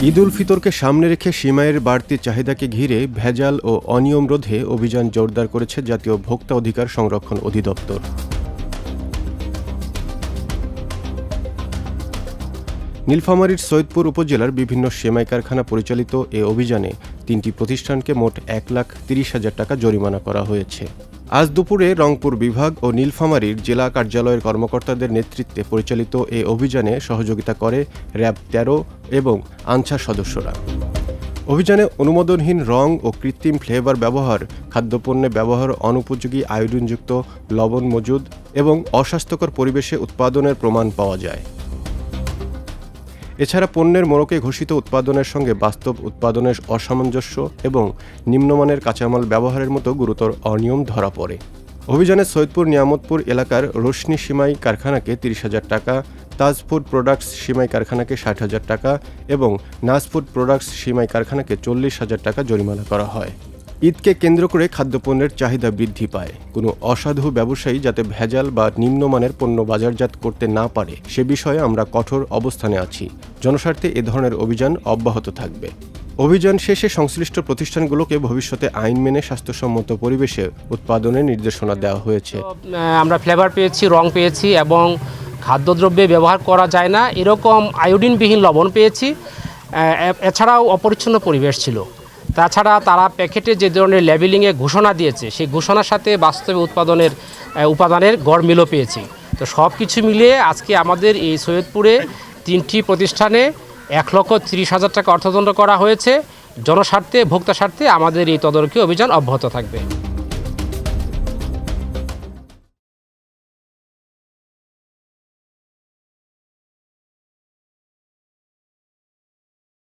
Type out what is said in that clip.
ঈদ উল ফিতরকে সামনে রেখে সিমাইয়ের বাড়তি চাহিদাকে ঘিরে ভেজাল ও অনিয়ম রোধে অভিযান জোরদার করেছে জাতীয় ভোক্তা অধিকার সংরক্ষণ অধিদপ্তর। নীলফামারীর সৈয়দপুর উপজেলার বিভিন্ন সেমাই কারখানা পরিচালিত এ অভিযানে ৩টি প্রতিষ্ঠানকে মোট ১,৩০,০০০ টাকা জরিমানা করা হয়েছে। আজ দুপুরে রংপুর বিভাগ ও নীলফামারীর জেলা কার্যালয়ের কর্মকর্তাদের নেতৃত্বে পরিচালিত এ অভিযানে সহযোগিতা করে র্যাব ১৩ এবং আনসার সদস্যরা। অভিযানে অনুমোদনহীন রং ও কৃত্রিম ফ্লেভার ব্যবহার, খাদ্যপণ্যে ব্যবহার অনুপযোগী আয়োডিনযুক্ত লবণ মজুদ এবং অস্বাস্থ্যকর পরিবেশে উৎপাদনের প্রমাণ পাওয়া যায়। এছাড়া পণ্যের মোড়কে ঘোষিত উৎপাদনের সঙ্গে বাস্তব উৎপাদনের অসামঞ্জস্য এবং নিম্নমানের কাঁচামাল ব্যবহারের মতো গুরুতর অনিয়ম ধরা পড়ে। অভিযানে সৈয়দপুর নিয়ামতপুর এলাকার রোশনি সিমাই কারখানাকে ৩০,০০০ টাকা, তাজ ফুড প্রোডাক্টস সিমাই কারখানাকে ৬০,০০০ টাকা এবং নাজ ফুড প্রোডাক্টস সিমাই কারখানাকে ৪০,০০০ টাকা জরিমানা করা হয়। ঈদকে কেন্দ্র করে খাদ্যপণ্যের চাহিদা বৃদ্ধি পায়। কোনো অসাধু ব্যবসায়ী যাতে ভেজাল বা নিম্নমানের পণ্য বাজারজাত করতে না পারে সে বিষয়ে আমরা কঠোর অবস্থানে আছি। জনস্বার্থে এ ধরনের অভিযান অব্যাহত থাকবে। অভিযান শেষে সংশ্লিষ্ট প্রতিষ্ঠানগুলোকে ভবিষ্যতে আইন মেনে স্বাস্থ্যসম্মত পরিবেশে উৎপাদনের নির্দেশনা দেওয়া হয়েছে। আমরা ফ্লেভার পেয়েছি, রং পেয়েছি এবং খাদ্যদ্রব্যে ব্যবহার করা যায় না এরকম আয়োডিনবিহীন লবণ পেয়েছি। এছাড়াও অপরিচ্ছন্ন পরিবেশ ছিল। তাছাড়া তারা প্যাকেটে যে ধরনের লেবেলিংয়ে ঘোষণা দিয়েছে সেই ঘোষণার সাথে বাস্তবে উপাদানের গড়মিলও পেয়েছি। তো সব কিছু মিলিয়ে আজকে আমাদের এই সৈয়দপুরে 3টি প্রতিষ্ঠানে ১,৩০,০০০ টাকা অর্থদণ্ড করা হয়েছে। জনস্বার্থে, ভোক্তা স্বার্থে আমাদের এই তদারকি অভিযান অব্যাহত থাকবে।